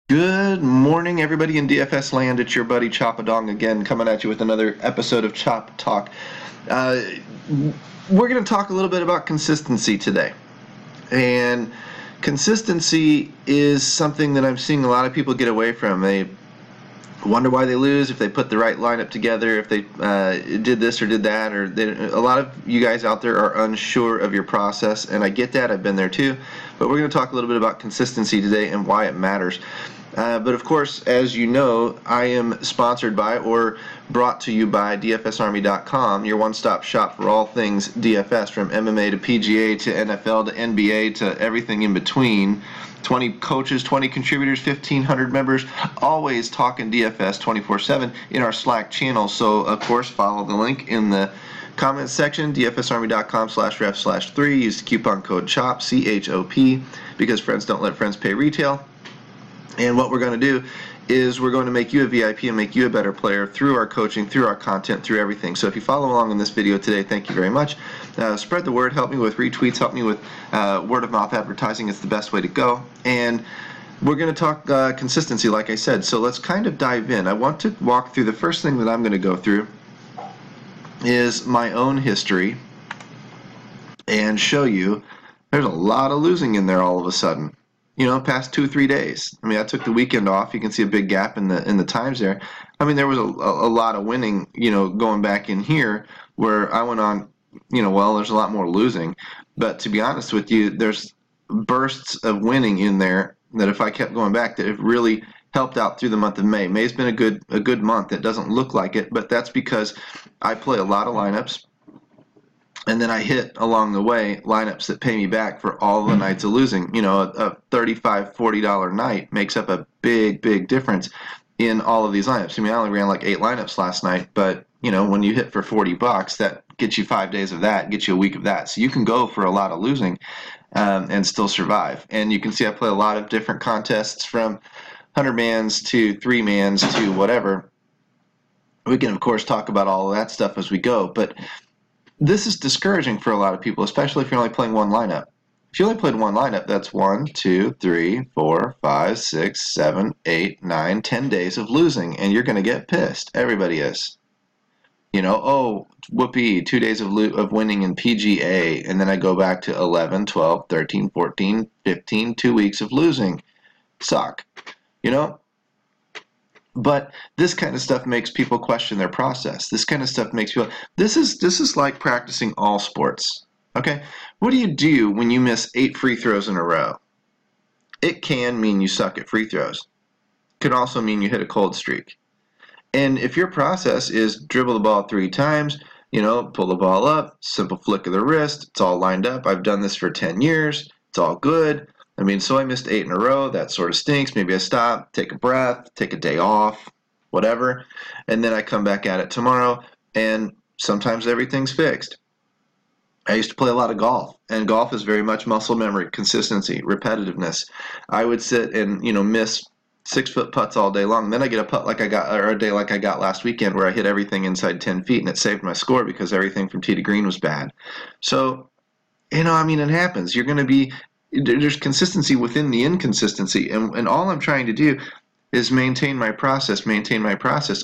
Good morning, everybody in DFS land. It's your buddy Choppadong again, coming at you with another episode of Chop Talk. We're going to talk a little bit about consistency today. And consistency is something that I'm seeing a lot of people get away from. They wonder why they lose, if they put the right lineup together, if they did this or did that, or a lot of you guys out there are unsure of your process, and I get that. I've been there too. But we're going to talk a little bit about consistency today and why it matters. But of course, as you know, I am sponsored by or brought to you by DFSArmy.com, your one-stop shop for all things DFS, from MMA to PGA to NFL to NBA to everything in between. 20 coaches, 20 contributors, 1,500 members, always talking DFS 24/7 in our Slack channel. So, of course, follow the link in the comments section, dfsarmy.com/ref/3. Use the coupon code CHOP, CHOP, because friends don't let friends pay retail. And what we're going to do is we're going to make you a VIP and make you a better player through our coaching, through our content, through everything. So if you follow along in this video today, thank you very much. Spread the word. Help me with retweets. Help me with word-of-mouth advertising. It's the best way to go. And we're going to talk consistency, like I said. So let's kind of dive in. I want to walk through the first thing that I'm going to go through is my own history and show you there's a lot of losing in there all of a sudden. Past 2-3 days. I mean, I took the weekend off. You can see a big gap in the times there. I mean, there was a lot of winning, going back in here where I went on, there's a lot more losing. But to be honest with you, there's bursts of winning in there that if I kept going back, that have really helped out through the month of May. May's been a good month. It doesn't look like it, but that's because I play a lot of lineups. And then I hit along the way lineups that pay me back for all the nights of losing. A $35, $40 night makes up a big, big difference in all of these lineups. I mean, I only ran like 8 lineups last night, but when you hit for $40, that gets you 5 days of that, gets you a week of that. So you can go for a lot of losing and still survive. And you can see I play a lot of different contests, from 100-mans to 3-mans to whatever. We can, of course, talk about all of that stuff as we go, but this is discouraging for a lot of people, especially if you're only playing one lineup. If you only played one lineup, that's 1, 2, 3, 4, 5, 6, 7, 8, 9, 10 days of losing, and you're going to get pissed. Everybody is. Oh, whoopee, 2 days of winning in PGA, and then I go back to 11, 12, 13, 14, 15, 2 weeks of losing. Suck. But this kind of stuff makes people question their process. This kind of stuff makes people. This is like practicing all sports. Okay, what do you do when you miss 8 free throws in a row? It can mean you suck at free throws. It could also mean you hit a cold streak. And if your process is dribble the ball 3 times, pull the ball up, simple flick of the wrist, it's all lined up. I've done this for 10 years. It's all good. I mean, so I missed 8 in a row. That sort of stinks. Maybe I stop, take a breath, take a day off, whatever, and then I come back at it tomorrow, and sometimes everything's fixed. I used to play a lot of golf, and golf is very much muscle memory, consistency, repetitiveness. I would sit and miss 6-foot putts all day long. Then I get a putt like I got, or a day like I got last weekend, where I hit everything inside 10 feet, and it saved my score because everything from tee to green was bad. So, it happens. You're going to be. There's consistency within the inconsistency, and all I'm trying to do is maintain my process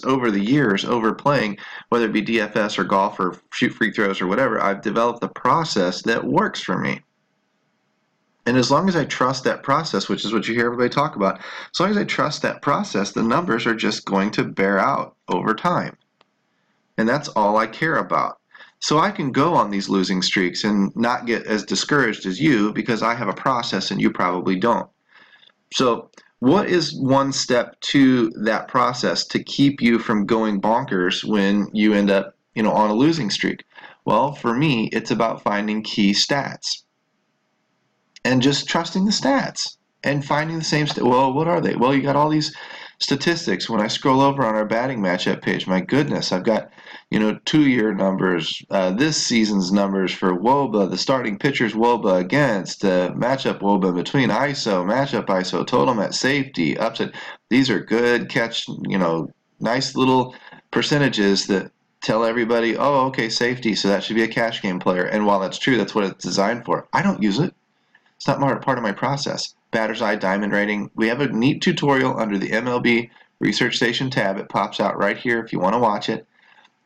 over the years, over playing, whether it be DFS or golf or shoot free throws or whatever. I've developed a process that works for me. And as long as I trust that process, which is what you hear everybody talk about, as long as I trust that process, the numbers are just going to bear out over time. And that's all I care about. So I can go on these losing streaks and not get as discouraged as you, because I have a process and you probably don't. So what is one step to that process to keep you from going bonkers when you end up, on a losing streak? Well, for me, it's about finding key stats and just trusting the stats and finding the same well, what are they? Well, you got all these statistics. When I scroll over on our batting matchup page, my goodness, I've got 2-year numbers, this season's numbers for WOBA, the starting pitcher's WOBA against, matchup WOBA between ISO, matchup ISO, total met safety, upset. These are good catch, nice little percentages that tell everybody, oh, okay, safety, so that should be a cash game player. And while that's true, that's what it's designed for. I don't use it. It's not part of my process. batter's eye diamond rating. We have a neat tutorial under the MLB Research Station tab. It pops out right here if you want to watch it.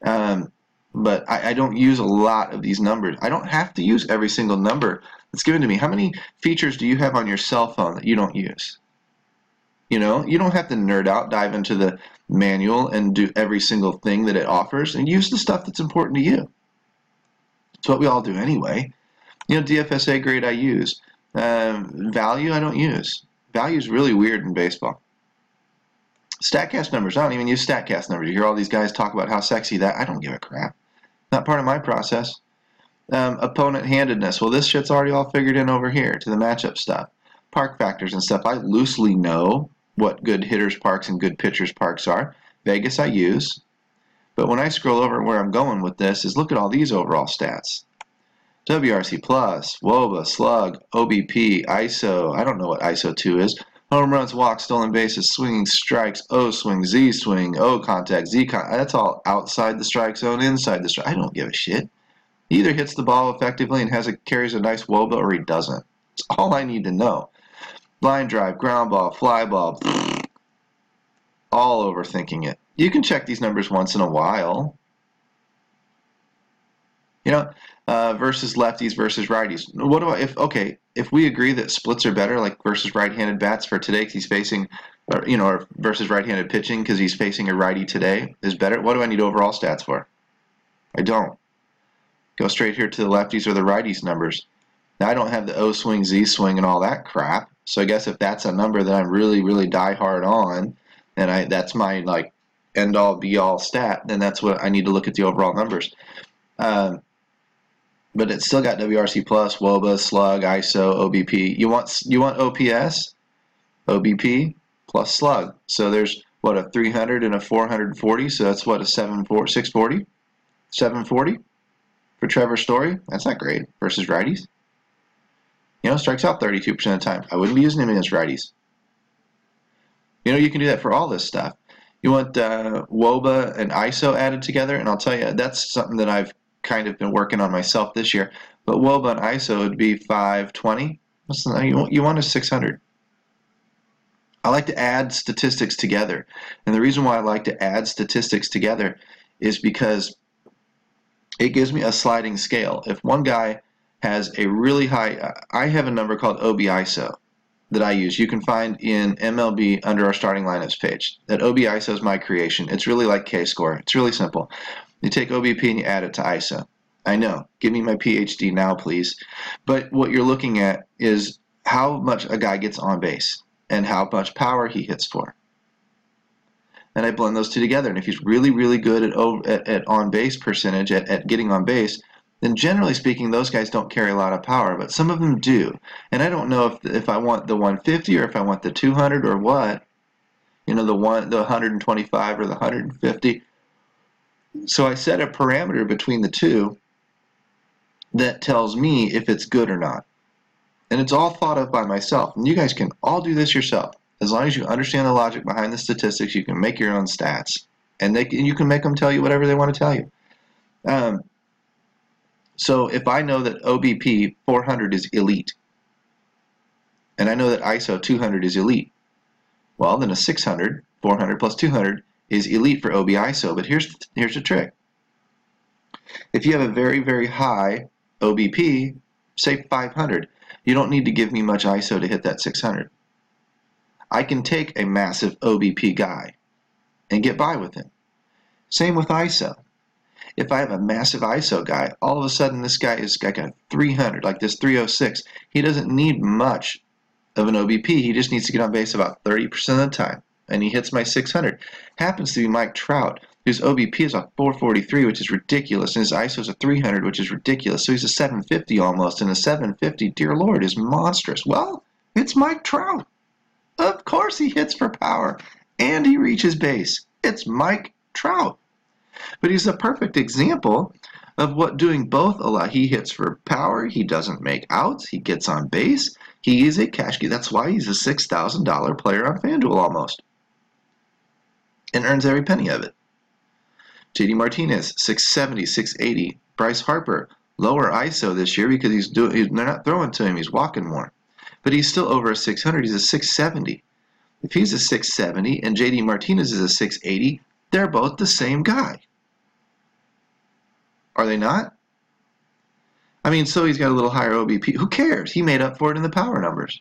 But I don't use a lot of these numbers. I don't have to use every single number that's given to me. How many features do you have on your cell phone that you don't use? You know, you don't have to nerd out, dive into the manual and do every single thing that it offers, and use the stuff that's important to you. It's what we all do anyway. You know, DFSA grade I use. Value I don't use. Value is really weird in baseball. StatCast numbers, I don't even use StatCast numbers. You hear all these guys talk about how sexy that, I don't give a crap. Not part of my process. Opponent handedness, well this shit's already all figured in over here to the matchup stuff. Park factors and stuff, I loosely know what good hitters parks and good pitchers parks are. Vegas I use. But when I scroll over where I'm going with this is look at all these overall stats. WRC+, WOBA, slug, OBP, ISO, I don't know what ISO 2 is. Home runs, walks, stolen bases, swinging strikes, O swing, Z swing, O contact, Z contact. That's all outside the strike zone, inside the strike. I don't give a shit. He either hits the ball effectively and carries a nice WOBA or he doesn't. It's all I need to know. Line drive, ground ball, fly ball, all overthinking it. You can check these numbers once in a while. You know, versus lefties versus righties. What do if we agree that splits are better, like versus right-handed bats for today because he's facing, or versus right-handed pitching because he's facing a righty today is better. What do I need overall stats for? I don't. Go straight here to the lefties or the righties numbers. Now I don't have the O swing, Z swing, and all that crap. So I guess if that's a number that I'm really, really die hard on, and that's my like end all be all stat, then that's what I need to look at the overall numbers. But it's still got WRC+, WOBA, slug, ISO, OBP. You want OPS, OBP plus slug. So there's what, a 300 and a 440. So that's what, a 640, 740 for Trevor Story. That's not great versus righties. You know, strikes out 32% of the time. I wouldn't be using him against righties. You know, you can do that for all this stuff. You want WOBA and ISO added together, and I'll tell you, that's something that I've kind of been working on myself this year. But WOBA and ISO would be 520. You want a 600. I like to add statistics together. And the reason why I like to add statistics together is because it gives me a sliding scale. If one guy has a really high, I have a number called OB-ISO that I use. You can find in MLB under our starting lineups page. That OB-ISO is my creation. It's really like K-score. It's really simple. You take OBP and you add it to ISO. I know. Give me my PhD now, please. But what you're looking at is how much a guy gets on base and how much power he hits for. And I blend those two together. And if he's really, really good at on-base percentage, at getting on base, then generally speaking, those guys don't carry a lot of power. But some of them do. And I don't know if I want the 150 or if I want the 200 or what. You know, the 125 or the 150. So I set a parameter between the two that tells me if it's good or not. And it's all thought of by myself. And you guys can all do this yourself. As long as you understand the logic behind the statistics, you can make your own stats. And you can make them tell you whatever they want to tell you. So if I know that OBP 400 is elite, and I know that ISO 200 is elite, well, then a 600, 400 plus 200, is elite for OB-ISO. But here's the trick. If you have a very, very high OBP, say 500, you don't need to give me much ISO to hit that 600. I can take a massive OBP guy and get by with him. Same with ISO. If I have a massive ISO guy, all of a sudden this guy is like a 300, like this 306. He doesn't need much of an OBP. He just needs to get on base about 30% of the time. And he hits my 600. Happens to be Mike Trout, whose OBP is a 443, which is ridiculous, and his ISO is a 300, which is ridiculous. So he's a 750 almost, and a 750, dear Lord, is monstrous. Well, it's Mike Trout. Of course he hits for power, and he reaches base. It's Mike Trout. But he's a perfect example of what doing both allow. He hits for power, he doesn't make outs, he gets on base, he is a cash key. That's why he's a $6,000 player on Fanduel almost. And earns every penny of it. JD Martinez, 670, 680. Bryce Harper, lower ISO this year because they're not throwing to him, he's walking more. but he's still over a 600. He's a 670. If he's a 670 and JD Martinez is a 680, they're both the same guy. Are they not? I mean, so he's got a little higher OBP. Who cares? He made up for it in the power numbers.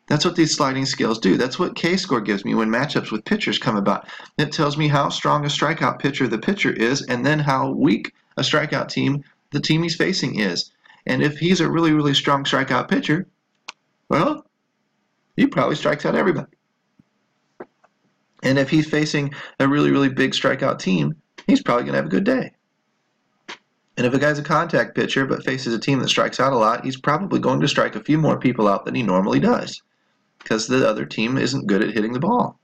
That's what these sliding scales do. That's what K-score gives me when matchups with pitchers come about. It tells me how strong a strikeout pitcher the pitcher is, and then how weak a strikeout team the team he's facing is. And if he's a really, really strong strikeout pitcher, well, he probably strikes out everybody. And if he's facing a really, really big strikeout team, he's probably going to have a good day. And if a guy's a contact pitcher but faces a team that strikes out a lot, he's probably going to strike a few more people out than he normally does because the other team isn't good at hitting the ball.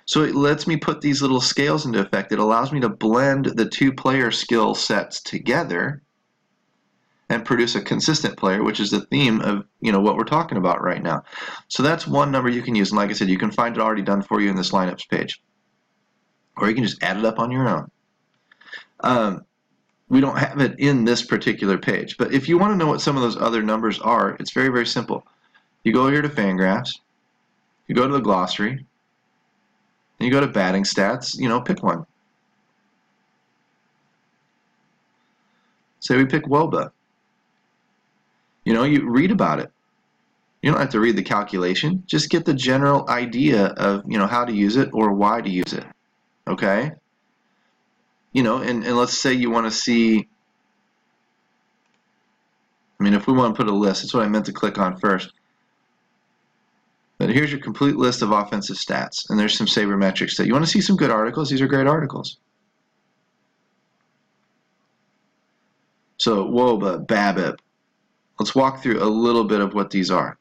So it lets me put these little scales into effect. It allows me to blend the two player skill sets together and produce a consistent player, which is the theme of what we're talking about right now. So that's one number you can use. And like I said, you can find it already done for you in this lineups page. Or you can just add it up on your own. We don't have it in this particular page. But if you want to know what some of those other numbers are, it's very, very simple. You go here to Fangraphs. You go to the glossary. And you go to batting stats. Pick one. Say we pick WOBA. You read about it. You don't have to read the calculation. Just get the general idea of how to use it or why to use it. Okay? And let's say you want to see, if we want to put a list, that's what I meant to click on first. But here's your complete list of offensive stats, and there's some sabermetrics that you want to see some good articles. These are great articles. So WOBA, BABIP. Let's walk through a little bit of what these are.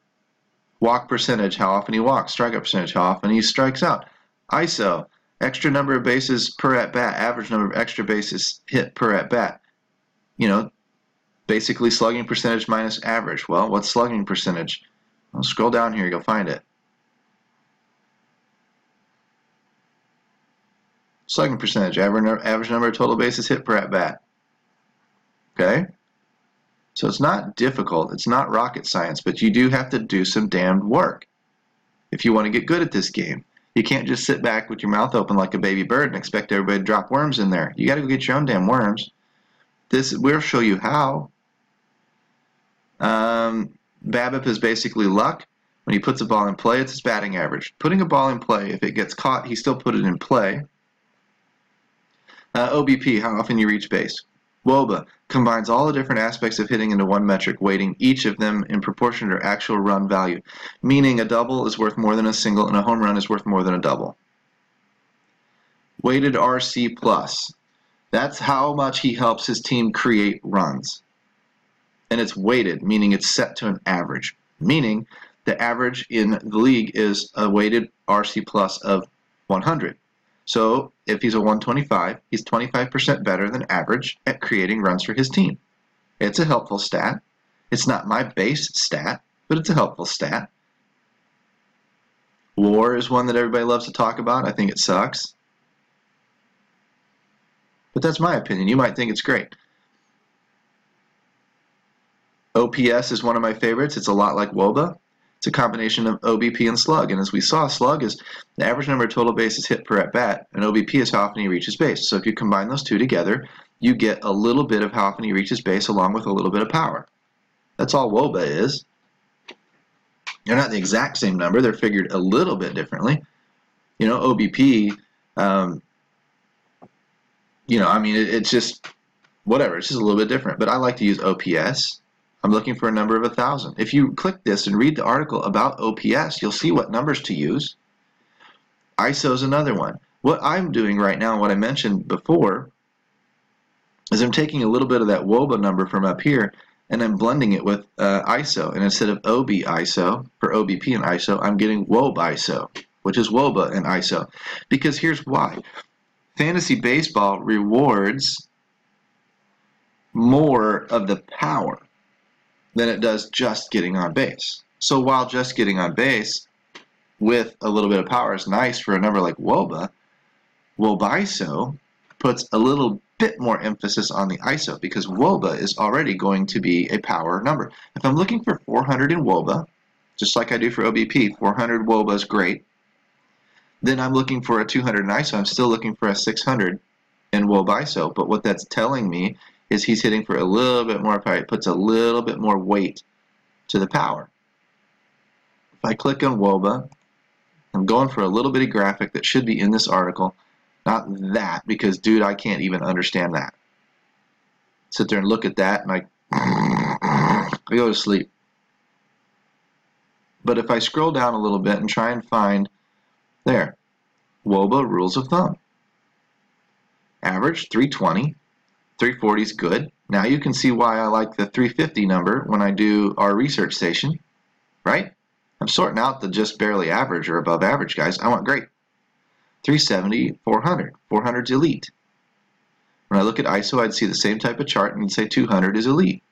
Walk percentage, how often he walks. Strikeout percentage, how often he strikes out. ISO. Extra number of bases per at-bat, average number of extra bases hit per at-bat. Basically slugging percentage minus average. Well, what's slugging percentage? Well, scroll down here, you'll find it. Slugging percentage, average number of total bases hit per at-bat. Okay? So it's not difficult, it's not rocket science, but you do have to do some damned work if you want to get good at this game. You can't just sit back with your mouth open like a baby bird and expect everybody to drop worms in there. You got to go get your own damn worms. We'll show you how. BABIP is basically luck. When he puts a ball in play, it's his batting average. Putting a ball in play, if it gets caught, he still put it in play. OBP, how often you reach base. WOBA combines all the different aspects of hitting into one metric, weighting each of them in proportion to their actual run value, meaning a double is worth more than a single and a home run is worth more than a double. Weighted RC plus. That's how much he helps his team create runs. And it's weighted, meaning it's set to an average, meaning the average in the league is a weighted RC plus of 100. So if he's a 125, he's 25% better than average at creating runs for his team. It's a helpful stat. It's not my base stat, but it's a helpful stat. WAR is one that everybody loves to talk about. I think it sucks. But that's my opinion. You might think it's great. OPS is one of my favorites. It's a lot like WOBA. It's a combination of OBP and slug. And as we saw, slug is the average number of total bases hit per at-bat, and OBP is how often he reaches base. So if you combine those two together, you get a little bit of how often he reaches base along with a little bit of power. That's all WOBA is. They're not the exact same number. They're figured a little bit differently. OBP, it's just whatever. It's just a little bit different. But I like to use OPS. I'm looking for a number of 1,000. If you click this and read the article about OPS, you'll see what numbers to use. ISO is another one. What I'm doing right now, what I mentioned before, is I'm taking a little bit of that WOBA number from up here and I'm blending it with ISO. And instead of OB ISO for OBP and ISO, I'm getting WOB ISO, which is WOBA and ISO. Because here's why. Fantasy baseball rewards more of the power than it does just getting on base. So while just getting on base with a little bit of power is nice for a number like WOBA, WOBISO puts a little bit more emphasis on the ISO because WOBA is already going to be a power number. If I'm looking for 400 in WOBA, just like I do for OBP, 400 WOBA is great. Then I'm looking for a 200 in ISO. I'm still looking for a 600 in WOBA ISO. But what that's telling me is he's hitting for a little bit more power. It puts a little bit more weight to the power. If I click on WOBA, I'm going for a little bitty graphic that should be in this article. Not that, because, dude, I can't even understand that. Sit there and look at that, and I go to sleep. But if I scroll down a little bit and try and find, there, WOBA rules of thumb. Average, 320. 340 is good. Now you can see why I like the 350 number when I do our research station, right? I'm sorting out the just barely average or above average guys. I want great. 370, 400. 400 is elite. When I look at ISO, I'd see the same type of chart and say 200 is elite.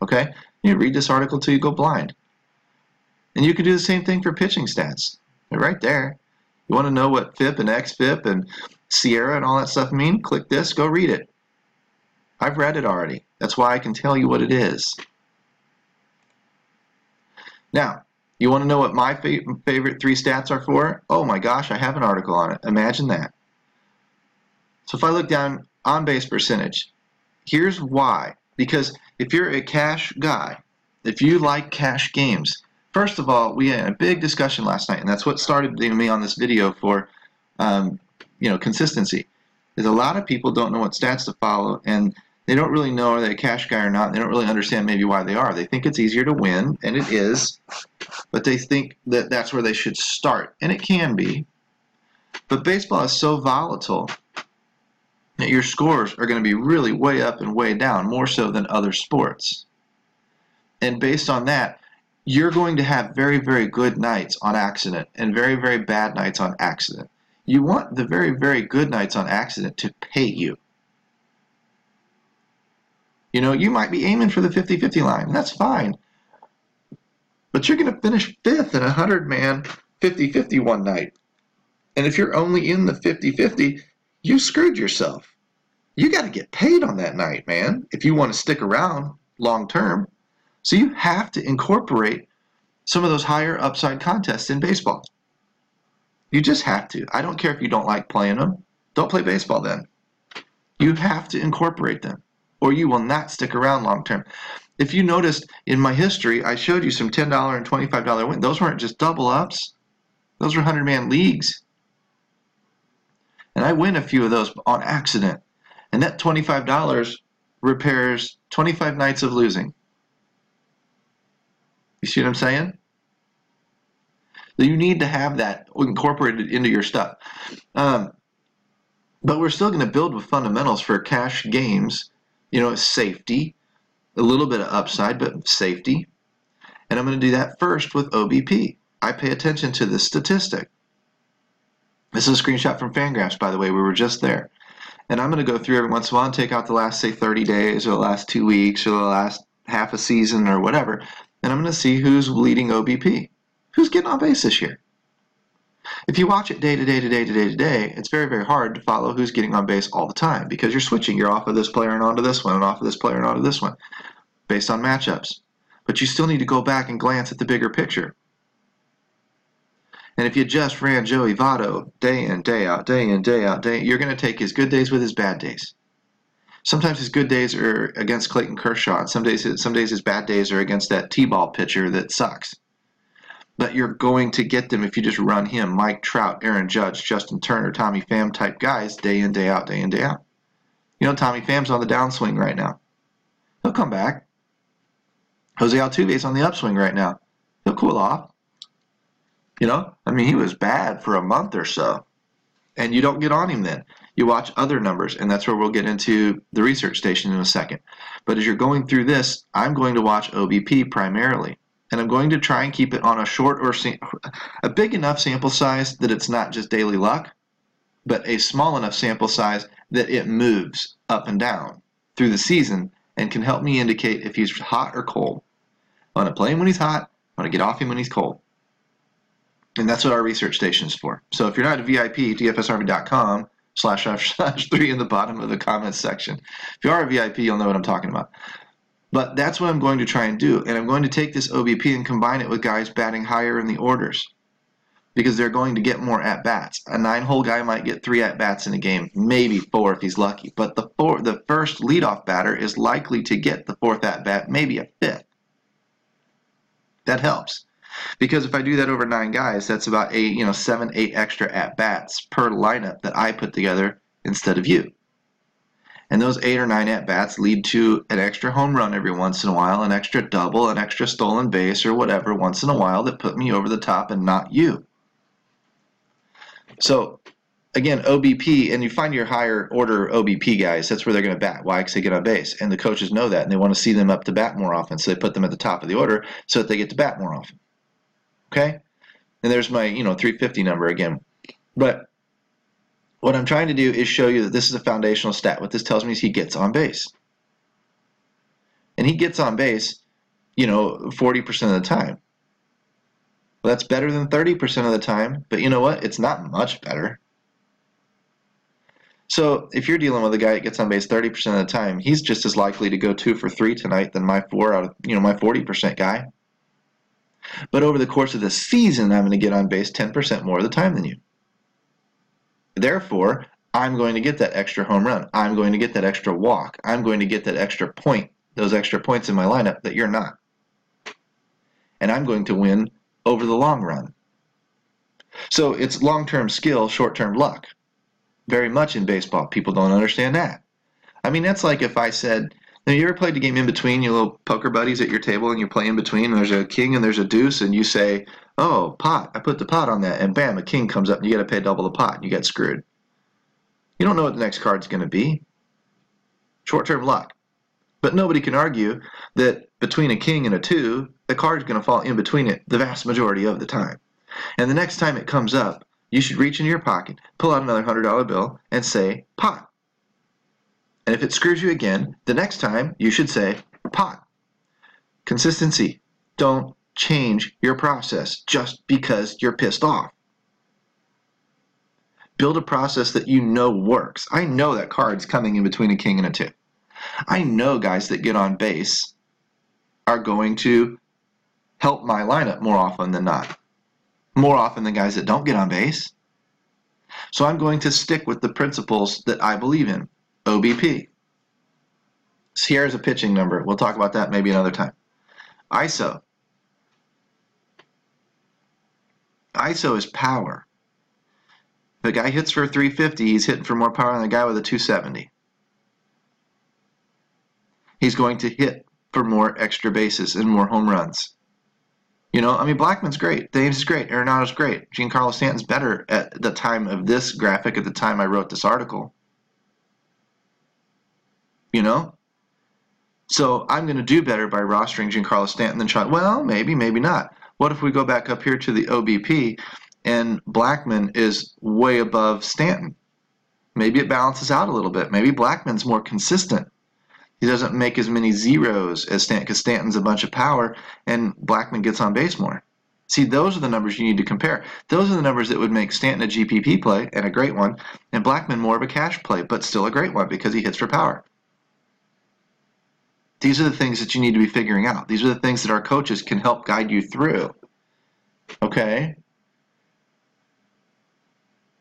Okay? You read this article till you go blind. And you can do the same thing for pitching stats. They're right there. You want to know what FIP and XFIP and Sierra and all that stuff mean? Click this, go read it. I've read it already. That's why I can tell you what it is. Now, you want to know what my favorite 3 stats are for? Oh my gosh, I have an article on it. Imagine that. So if I look down on base percentage, here's why. Because if you're a cash guy, if you like cash games, first of all, we had a big discussion last night, and that's what started me on this video for consistency. Is a lot of people don't know what stats to follow, and they don't really know are they a cash guy or not. And they don't really understand maybe why they are. They think it's easier to win, and it is, but they think that that's where they should start, and it can be. But baseball is so volatile that your scores are going to be really way up and way down, more so than other sports. And based on that, you're going to have very, very good nights on accident and very, very bad nights on accident. You want the very, very good nights on accident to pay you. You know, you might be aiming for the 50-50 line, and that's fine. But you're going to finish 5th in a 100-man 50-50 one night. And if you're only in the 50-50, you screwed yourself. You got to get paid on that night, man, if you want to stick around long term. So you have to incorporate some of those higher upside contests in baseball. You just have to. I don't care if you don't like playing them. Don't play baseball then. You have to incorporate them, or you will not stick around long term. If you noticed in my history, I showed you some $10 and $25 wins. Those weren't just double ups. Those were 100-man leagues. And I win a few of those on accident. And that $25 repairs 25 nights of losing. You see what I'm saying? You need to have that incorporated into your stuff. But we're still going to build with fundamentals for cash games. You know, safety, a little bit of upside, but safety. And I'm going to do that first with OBP. I pay attention to this statistic. This is a screenshot from Fangraphs, by the way. We were just there. And I'm going to go through every once in a while and take out the last, say, 30 days or the last 2 weeks or the last half a season or whatever. And I'm going to see who's leading OBP. Who's getting on base this year? If you watch it day to day to day to day to day, it's very, very hard to follow who's getting on base all the time because you're switching. You're off of this player and onto this one and off of this player and onto this one based on matchups. But you still need to go back and glance at the bigger picture. And if you just ran Joey Votto day in, day out, day in, day out, you're going to take his good days with his bad days. Sometimes his good days are against Clayton Kershaw. Some days his bad days are against that T-ball pitcher that sucks. But you're going to get them if you just run him, Mike Trout, Aaron Judge, Justin Turner, Tommy Pham type guys day in, day out, day in, day out. You know, Tommy Pham's on the downswing right now. He'll come back. Jose Altuve's on the upswing right now. He'll cool off. You know, I mean, he was bad for a month or so. And you don't get on him then. You watch other numbers, and that's where we'll get into the research station in a second. But as you're going through this, I'm going to watch OBP primarily. And I'm going to try and keep it on a short or a big enough sample size that it's not just daily luck, but a small enough sample size that it moves up and down through the season and can help me indicate if he's hot or cold. I want to play him when he's hot. I want to get off him when he's cold. And that's what our research station is for. So if you're not a VIP, dfsarmy.com, //3 in the bottom of the comments section. If you are a VIP, you'll know what I'm talking about. But that's what I'm going to try and do. And I'm going to take this OBP and combine it with guys batting higher in the orders, because they're going to get more at-bats. A 9-hole guy might get 3 at-bats in a game, maybe 4 if he's lucky. But the first leadoff batter is likely to get the 4th at-bat, maybe a 5th. That helps. Because if I do that over 9 guys, that's about 7, 8 extra at-bats per lineup that I put together instead of you. And those 8 or 9 at-bats lead to an extra home run every once in a while, an extra double, an extra stolen base, or whatever once in a while that put me over the top and not you. So, again, OBP, and you find your higher order OBP guys, that's where they're going to bat. Why? Because they get on base. And the coaches know that, and they want to see them up to bat more often, so they put them at the top of the order so that they get to bat more often. Okay? And there's my 350 number again. But what I'm trying to do is show you that this is a foundational stat. What this tells me is he gets on base. And he gets on base, 40% of the time. Well, that's better than 30% of the time, but you know what? It's not much better. So if you're dealing with a guy that gets on base 30% of the time, he's just as likely to go 2 for 3 tonight than my 4 out of my 40% guy. But over the course of the season, I'm going to get on base 10% more of the time than you. Therefore, I'm going to get that extra home run. I'm going to get that extra walk. I'm going to get that extra point, those extra points in my lineup that you're not. And I'm going to win over the long run. So it's long-term skill, short-term luck. Very much in baseball. People don't understand that. I mean, that's like if I said, you ever played the game in between, your little poker buddies at your table, and you play in between, and there's a king and there's a deuce, and you say, oh, pot, I put the pot on that, and bam, a king comes up, and you got to pay double the pot, and you get screwed. You don't know what the next card's going to be. Short-term luck. But nobody can argue that between a king and a 2, the card's going to fall in between it the vast majority of the time. And the next time it comes up, you should reach into your pocket, pull out another $100 bill, and say, pot. And if it screws you again, the next time you should say, pot. Consistency. Don't change your process just because you're pissed off. Build a process that you know works. I know that card's coming in between a king and a 2. I know guys that get on base are going to help my lineup more often than not. More often than guys that don't get on base. So I'm going to stick with the principles that I believe in. OBP. Here's a pitching number. We'll talk about that maybe another time. ISO. ISO is power. If a guy hits for 350, he's hitting for more power than a guy with a 270. He's going to hit for more extra bases and more home runs. Blackman's great. Davis is great. Arenado's great. Giancarlo Stanton's better at the time of this graphic, at the time I wrote this article. So I'm going to do better by rostering Giancarlo Stanton than Sean. Well, maybe, maybe not. What if we go back up here to the OBP and Blackman is way above Stanton? Maybe it balances out a little bit. Maybe Blackman's more consistent. He doesn't make as many zeros as Stanton, because Stanton's a bunch of power and Blackman gets on base more. See, those are the numbers you need to compare. Those are the numbers that would make Stanton a GPP play, and a great one, and Blackman more of a cash play, but still a great one because he hits for power. These are the things that you need to be figuring out. These are the things that our coaches can help guide you through. Okay?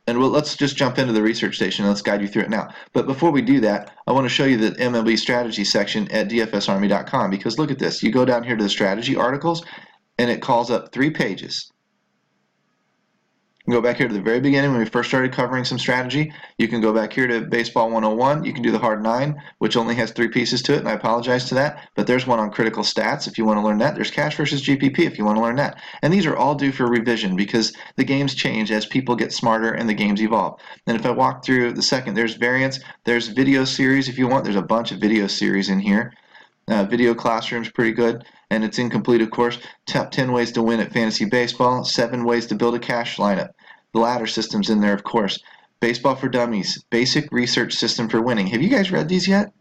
And let's just jump into the research station and let's guide you through it now. But before we do that, I want to show you the MLB strategy section at dfsarmy.com, because look at this. You go down here to the strategy articles and it calls up 3 pages. You can go back here to the very beginning when we first started covering some strategy. You can go back here to Baseball 101. You can do the Hard 9, which only has 3 pieces to it, and I apologize to that. But there's one on critical stats if you want to learn that. There's cash versus GPP if you want to learn that. And these are all due for revision because the games change as people get smarter and the games evolve. And if I walk through the second, there's variants. There's video series if you want. There's a bunch of video series in here. Video Classroom's pretty good, and it's incomplete, of course. Top 10 ways to win at fantasy baseball, 7 ways to build a cash lineup. The ladder system's in there, of course. Baseball for Dummies, basic research system for winning. Have you guys read these yet?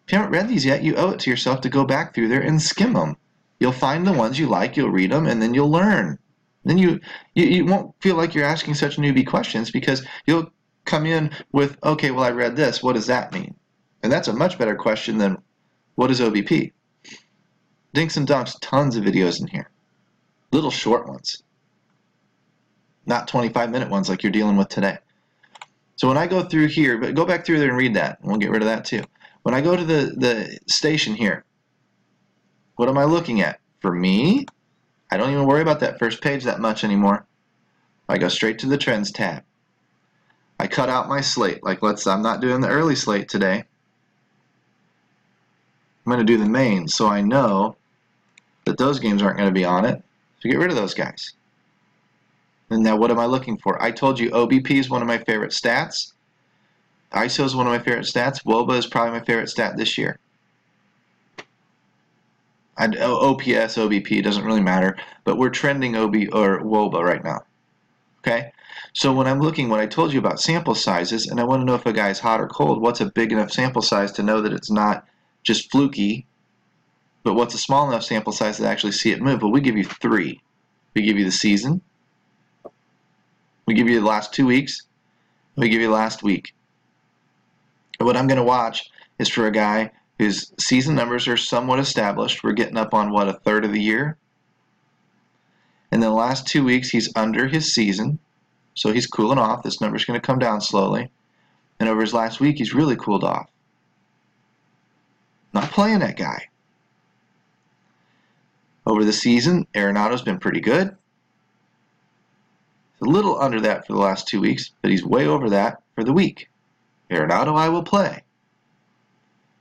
If you haven't read these yet, you owe it to yourself to go back through there and skim them. You'll find the ones you like, you'll read them, and then you'll learn. Then you won't feel like you're asking such newbie questions because you'll come in with, okay, well, I read this. What does that mean? And that's a much better question than what is OBP? Dinks and Dunks, tons of videos in here. Little short ones. Not 25-minute ones like you're dealing with today. So when I go through here, but go back through there and read that. And we'll get rid of that too. When I go to the station here, what am I looking at? For me, I don't even worry about that first page that much anymore. I go straight to the Trends tab. I cut out my slate. Like I'm not doing the early slate today. I'm going to do the mains, so I know that those games aren't going to be on it. So get rid of those guys. And now what am I looking for? I told you OBP is one of my favorite stats. ISO is one of my favorite stats. WOBA is probably my favorite stat this year. OPS, OBP, doesn't really matter. But we're trending WOBA right now. Okay? So when I'm looking, what I told you about sample sizes, and I want to know if a guy's hot or cold, what's a big enough sample size to know that it's not just fluky, but what's a small enough sample size to actually see it move? Well, we give you 3. We give you the season. We give you the last 2 weeks. We give you the last week. And what I'm going to watch is for a guy whose season numbers are somewhat established. We're getting up on, what, a third of the year? And then the last 2 weeks, he's under his season. So he's cooling off. This number's going to come down slowly. And over his last week, he's really cooled off. Not playing that guy. Over the season, Arenado's been pretty good. A little under that for the last 2 weeks, but he's way over that for the week. Arenado I will play.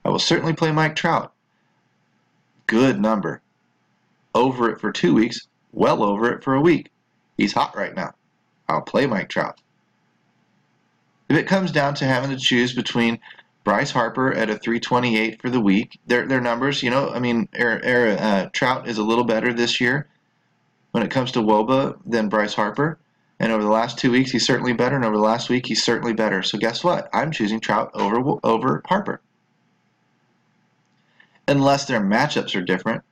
I will certainly play Mike Trout. Good number. Over it for 2 weeks, well over it for a week. He's hot right now. I'll play Mike Trout. If it comes down to having to choose between Bryce Harper at a 328 for the week, their numbers, you know, I mean, Trout is a little better this year when it comes to WOBA than Bryce Harper. And over the last 2 weeks, he's certainly better. And over the last week, he's certainly better. So guess what? I'm choosing Trout over Harper. Unless their matchups are different.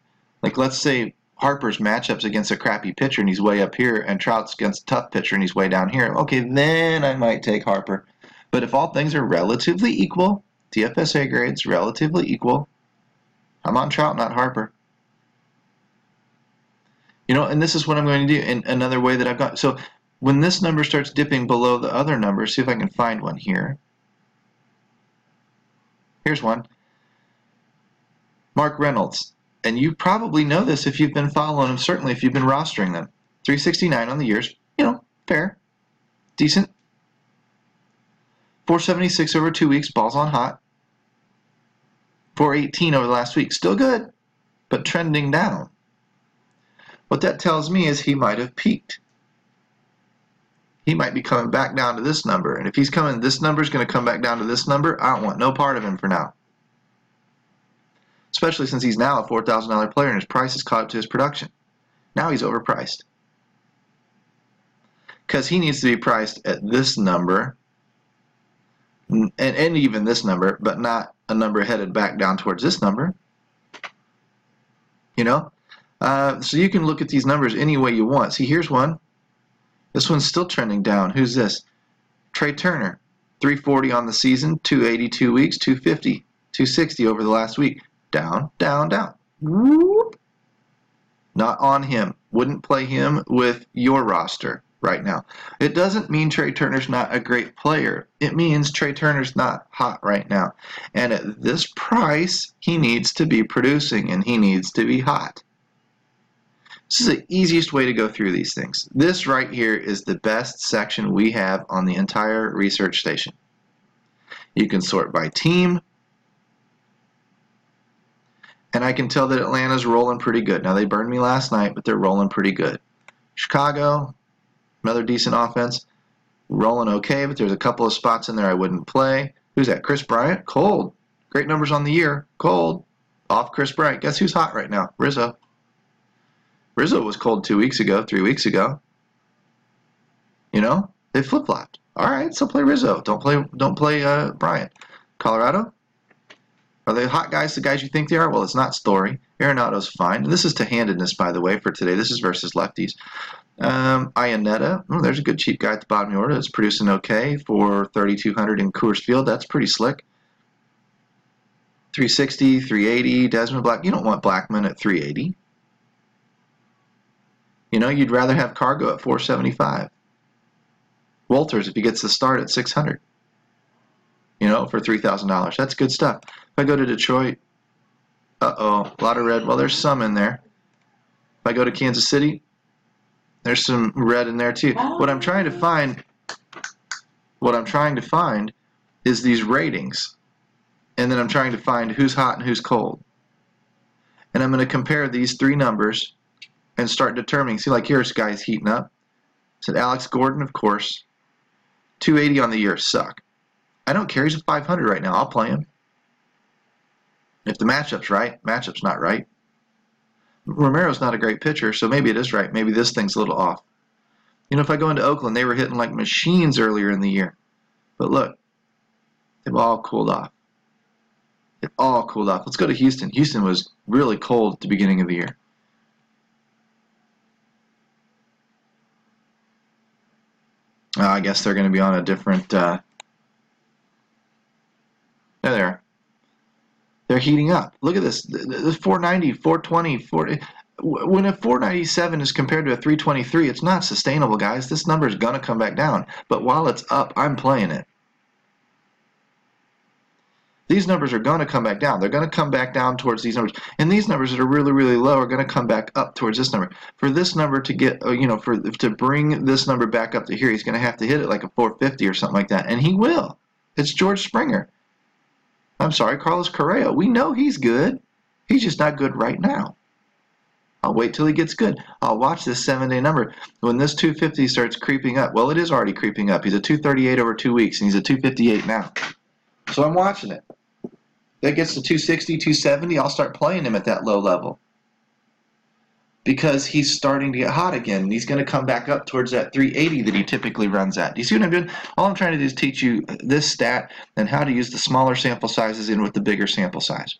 Like, let's say Harper's matchups against a crappy pitcher and he's way up here, and Trout's against a tough pitcher and he's way down here. Okay, then I might take Harper. But if all things are relatively equal, DFS grades relatively equal, I'm on Trout, not Harper. You know, and this is what I'm going to do in another way that I've got. So when this number starts dipping below the other numbers, see if I can find one here. Here's one. Mark Reynolds. And you probably know this if you've been following them, certainly if you've been rostering them. 369 on the years. You know, fair. Decent. 476 over 2 weeks. Balls on hot. 418 over the last week. Still good, but trending down. What that tells me is he might have peaked. He might be coming back down to this number. And if he's coming, this number is going to come back down to this number. I don't want no part of him for now. Especially since he's now a $4,000 player and his price is caught up to his production. Now he's overpriced. Because he needs to be priced at this number, and even this number, but not a number headed back down towards this number. You know? So you can look at these numbers any way you want. See, here's one. This one's still trending down. Who's this? Trey Turner. 340 on the season, 282 weeks, 250, 260 over the last week. Down, down, down. Whoop. Not on him. Wouldn't play him with your roster right now. It doesn't mean Trey Turner's not a great player. It means Trey Turner's not hot right now. And at this price, he needs to be producing and he needs to be hot. This is the easiest way to go through these things. This right here is the best section we have on the entire research station. You can sort by team. And I can tell that Atlanta's rolling pretty good. Now, they burned me last night, but they're rolling pretty good. Chicago, another decent offense. Rolling okay, but there's a couple of spots in there I wouldn't play. Who's that? Chris Bryant? Cold. Great numbers on the year. Cold. Off Chris Bryant. Guess who's hot right now? Rizzo. Rizzo was cold 2 weeks ago, 3 weeks ago. You know, they flip-flopped. All right, so play Rizzo. Don't play Bryant. Colorado? Are they hot guys, the guys you think they are? Well, it's not Story. Arenado's fine. And this is to handedness, by the way, for today. This is versus lefties. Ionetta, there's a good cheap guy at the bottom of the order that's producing okay for 3,200 in Coors Field. That's pretty slick. 360, 380, Desmond Black. You don't want Blackman at 380. You know, you'd rather have Cargo at 475. Walters, if he gets the start at 600, you know, for $3,000. That's good stuff. If I go to Detroit, a lot of red. Well, there's some in there. If I go to Kansas City, there's some red in there too. What I'm trying to find is these ratings. And then I'm trying to find who's hot and who's cold. And I'm going to compare these three numbers and start determining. See, like here's guys heating up. Said Alex Gordon, of course. 280 on the year, suck. I don't care. He's at 500 right now. I'll play him. If the matchup's right, matchup's not right. Romero's not a great pitcher, so maybe it is right. Maybe this thing's a little off. You know, if I go into Oakland, they were hitting like machines earlier in the year. But look, they've all cooled off. It all cooled off. Let's go to Houston. Houston was really cold at the beginning of the year. I guess they're going to be on a different... there they are. They're heating up. Look at this. The 490, 420, 40. When a 497 is compared to a 323, it's not sustainable, guys. This number is going to come back down. But while it's up, I'm playing it. These numbers are going to come back down. They're going to come back down towards these numbers. And these numbers that are really, really low are going to come back up towards this number. For this number to get, to bring this number back up to here, he's going to have to hit it like a 450 or something like that. And he will. It's George Springer. I'm sorry, Carlos Correa. We know he's good. He's just not good right now. I'll wait till he gets good. I'll watch this 7-day number. When this 250 starts creeping up, well, it is already creeping up. He's a 238 over 2 weeks, and he's a 258 now. So I'm watching it. That gets to 260, 270, I'll start playing him at that low level. Because he's starting to get hot again. And he's going to come back up towards that 380 that he typically runs at. Do you see what I'm doing? All I'm trying to do is teach you this stat and how to use the smaller sample sizes in with the bigger sample size.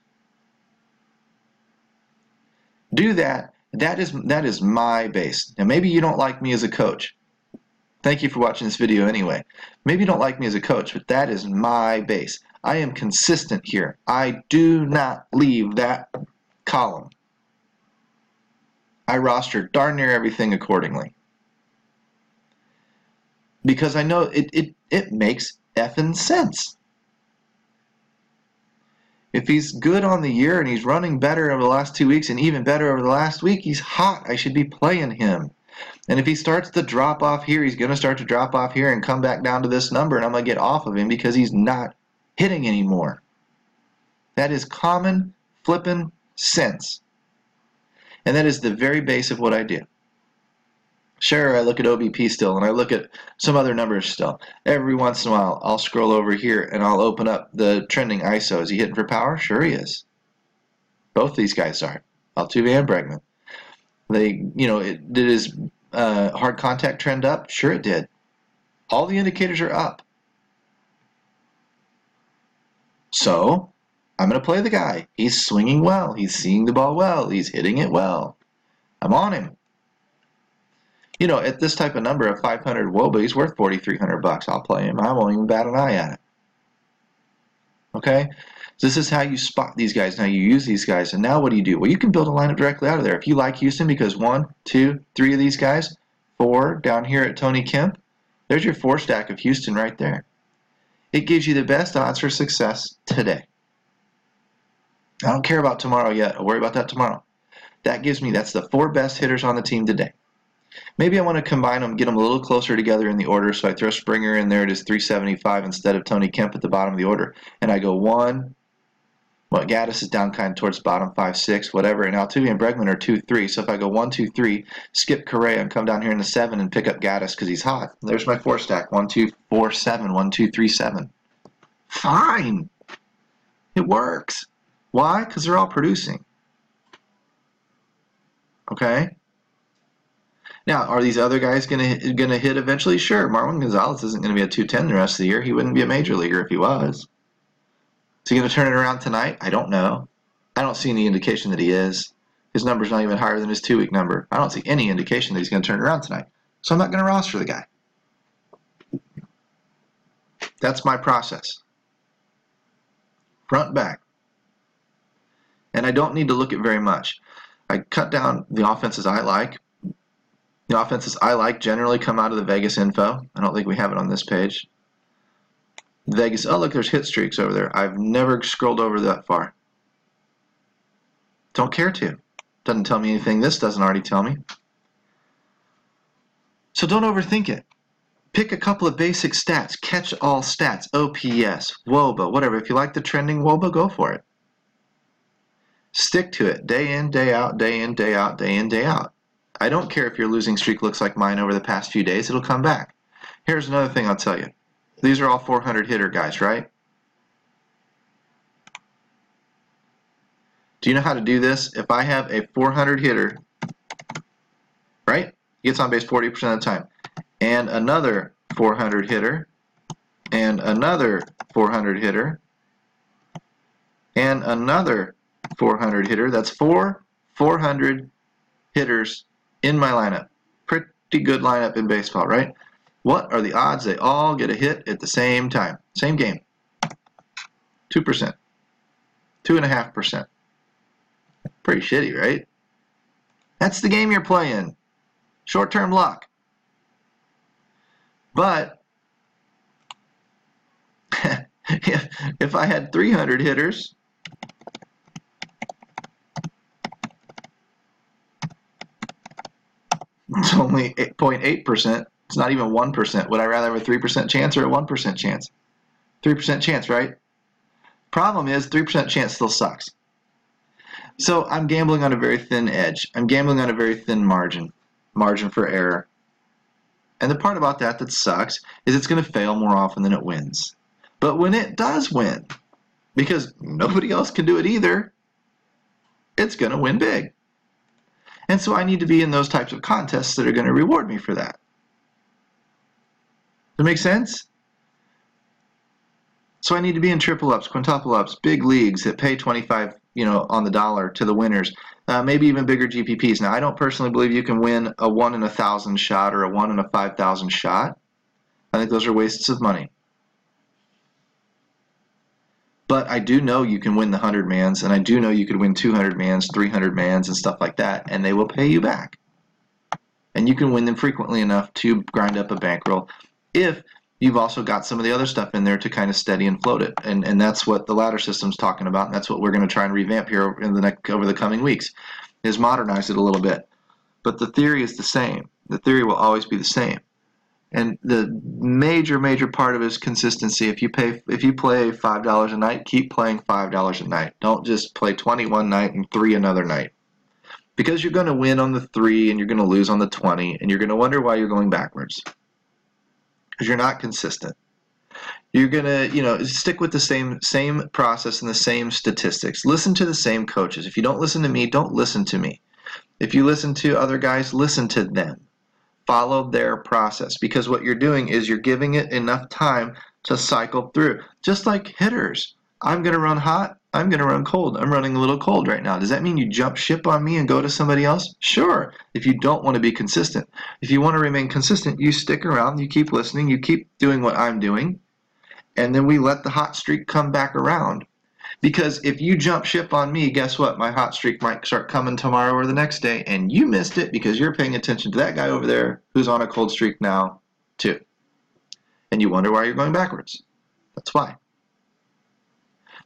Do that. That is my base. Now maybe you don't like me as a coach. Thank you for watching this video anyway. Maybe you don't like me as a coach, but that is my base. I am consistent here. I do not leave that column. I roster darn near everything accordingly. Because I know it makes effing sense. If he's good on the year and he's running better over the last 2 weeks and even better over the last week, he's hot. I should be playing him. And if he starts to drop off here, he's going to start to drop off here and come back down to this number, and I'm going to get off of him because he's not hitting anymore. That is common flippin' sense. And that is the very base of what I do. Sure, I look at OBP still, and I look at some other numbers still. Every once in a while, I'll scroll over here, and I'll open up the trending ISO. Is he hitting for power? Sure he is. Both these guys are. Altuve and Bregman. Did his hard contact trend up? Sure it did. All the indicators are up. So, I'm going to play the guy. He's swinging well. He's seeing the ball well. He's hitting it well. I'm on him. You know, at this type of number of 500 WOBA, he's worth $4,300. I'll play him. I won't even bat an eye at it. Okay? So this is how you spot these guys. Now you use these guys. And now what do? Well, you can build a lineup directly out of there. If you like Houston, because 1, 2, 3 of these guys, 4 down here at Tony Kemp, there's your 4 stack of Houston right there. It gives you the best odds for success today. I don't care about tomorrow yet. I'll worry about that tomorrow. That's the 4 best hitters on the team today. Maybe I want to combine them, get them a little closer together in the order, so I throw Springer in there at his 375 instead of Tony Kemp at the bottom of the order. And I go 1, well, Gaddis is down kind of towards the bottom, 5, 6, whatever, and Altuve and Bregman are 2, 3. So if I go 1, 2, 3, skip Correa and come down here in the 7 and pick up Gaddis because he's hot. There's my 4 stack, 1, 2, 4, 7, 1, 2, 3, 7. Fine. It works. Why? Because they're all producing. Okay? Now, are these other guys gonna hit eventually? Sure. Marwin Gonzalez isn't going to be a 210 the rest of the year. He wouldn't be a major leaguer if he was. Is he going to turn it around tonight? I don't know. I don't see any indication that he is. His number's not even higher than his 2-week number. I don't see any indication that he's going to turn it around tonight. So I'm not going to roster the guy. That's my process. Front, back. And I don't need to look at very much. I cut down the offenses I like. The offenses I like generally come out of the Vegas info. I don't think we have it on this page. Vegas, oh look, there's hit streaks over there. I've never scrolled over that far. Don't care to. Doesn't tell me anything this doesn't already tell me. So don't overthink it. Pick a couple of basic stats. Catch all stats. OPS, WOBA, whatever. If you like the trending WOBA, go for it. Stick to it. Day in, day out, day in, day out, day in, day out. I don't care if your losing streak looks like mine over the past few days. It'll come back. Here's another thing I'll tell you. These are all 400 hitter guys, right? Do you know how to do this? If I have a 400 hitter, right? He gets on base 40% of the time. And another 400 hitter, and another 400 hitter, and another 400 hitter. That's 400 hitters in my lineup. Pretty good lineup in baseball, right? What are the odds they all get a hit at the same time? Same game. 2%. 2.5%. Pretty shitty, right? That's the game you're playing. Short-term luck. But if I had 300 hitters, it's only 8.8%. It's not even 1%. Would I rather have a 3% chance or a 1% chance? 3% chance, right? Problem is, 3% chance still sucks. So I'm gambling on a very thin edge. I'm gambling on a very thin margin for error. And the part about that sucks is it's going to fail more often than it wins. But when it does win, because nobody else can do it either, it's going to win big. And so I need to be in those types of contests that are going to reward me for that. Does that make sense? So I need to be in triple ups, quintuple ups, big leagues that pay 25, on the dollar to the winners. Maybe even bigger GPPs. Now, I don't personally believe you can win a 1 in 1,000 shot or a 1 in a 5,000 shot. I think those are wastes of money. But I do know you can win the 100 mans, and I do know you could win 200 mans, 300 mans, and stuff like that, and they will pay you back. And you can win them frequently enough to grind up a bankroll if you've also got some of the other stuff in there to kind of steady and float it. And that's what the ladder system's talking about, and that's what we're going to try and revamp here over the coming weeks, is modernize it a little bit. But the theory is the same. The theory will always be the same. And the major part of it is consistency. If you play $5 a night, keep playing $5 a night. Don't just play 20 one night and 3 another night. Because you're going to win on the 3 and you're going to lose on the 20, and you're going to wonder why you're going backwards. Because you're not consistent. You're going to, stick with the same process and the same statistics. Listen to the same coaches. If you don't listen to me, don't listen to me. If you listen to other guys, listen to them. Follow their process, because what you're doing is you're giving it enough time to cycle through. Just like hitters. I'm going to run hot. I'm going to run cold. I'm running a little cold right now. Does that mean you jump ship on me and go to somebody else? Sure, if you don't want to be consistent. If you want to remain consistent, you stick around, you keep listening, you keep doing what I'm doing, and then we let the hot streak come back around. Because if you jump ship on me, guess what? My hot streak might start coming tomorrow or the next day, and you missed it because you're paying attention to that guy over there who's on a cold streak now, too. And you wonder why you're going backwards. That's why.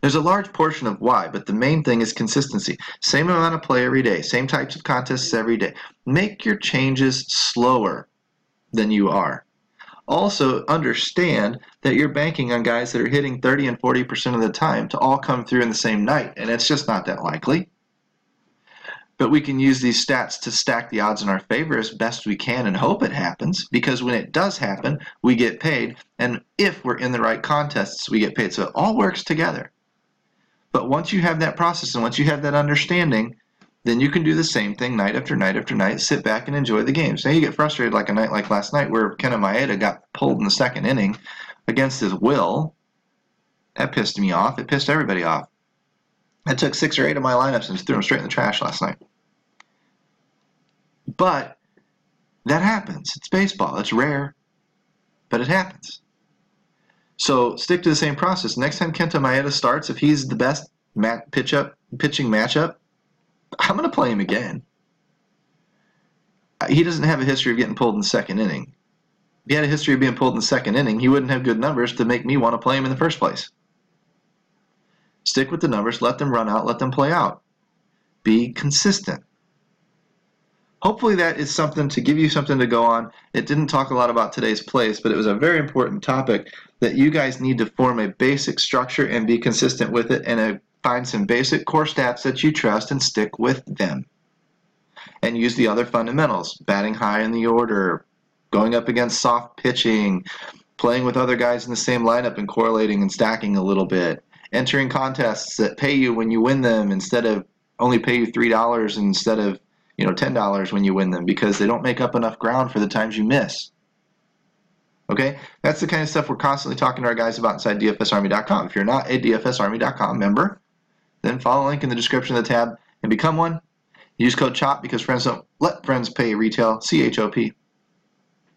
There's a large portion of why, but the main thing is consistency. Same amount of play every day, same types of contests every day. Make your changes slower than you are. Also, understand that you're banking on guys that are hitting 30 and 40% of the time to all come through in the same night, and it's just not that likely. But we can use these stats to stack the odds in our favor as best we can and hope it happens, because when it does happen, we get paid, and if we're in the right contests, we get paid. So it all works together. But once you have that process and once you have that understanding, then you can do the same thing night after night after night, sit back and enjoy the games. Now you get frustrated like a night like last night where Kenta Maeda got pulled in the second inning against his will. That pissed me off. It pissed everybody off. I took 6 or 8 of my lineups and just threw them straight in the trash last night. But that happens. It's baseball. It's rare, but it happens. So stick to the same process. Next time Kenta Maeda starts, if he's the best pitching matchup, I'm going to play him again. He doesn't have a history of getting pulled in the second inning. If he had a history of being pulled in the second inning, he wouldn't have good numbers to make me want to play him in the first place. Stick with the numbers. Let them run out. Let them play out. Be consistent. Hopefully that is something to give you something to go on. It didn't talk a lot about today's plays, but it was a very important topic that you guys need to form a basic structure and be consistent with it, and find some basic core stats that you trust and stick with them. And use the other fundamentals: batting high in the order, going up against soft pitching, playing with other guys in the same lineup and correlating and stacking a little bit, entering contests that pay you when you win them instead of only pay you $3 instead of $10 when you win them, because they don't make up enough ground for the times you miss. Okay, that's the kind of stuff we're constantly talking to our guys about inside DFSArmy.com. If you're not a DFSArmy.com member, then follow the link in the description of the tab and become one. Use code CHOP because friends don't let friends pay retail, CHOP.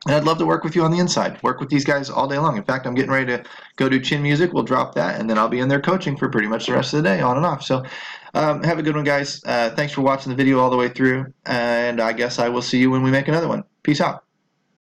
And I'd love to work with you on the inside. Work with these guys all day long. In fact, I'm getting ready to go do chin music. We'll drop that, and then I'll be in there coaching for pretty much the rest of the day, on and off. So have a good one, guys. Thanks for watching the video all the way through, and I guess I will see you when we make another one. Peace out.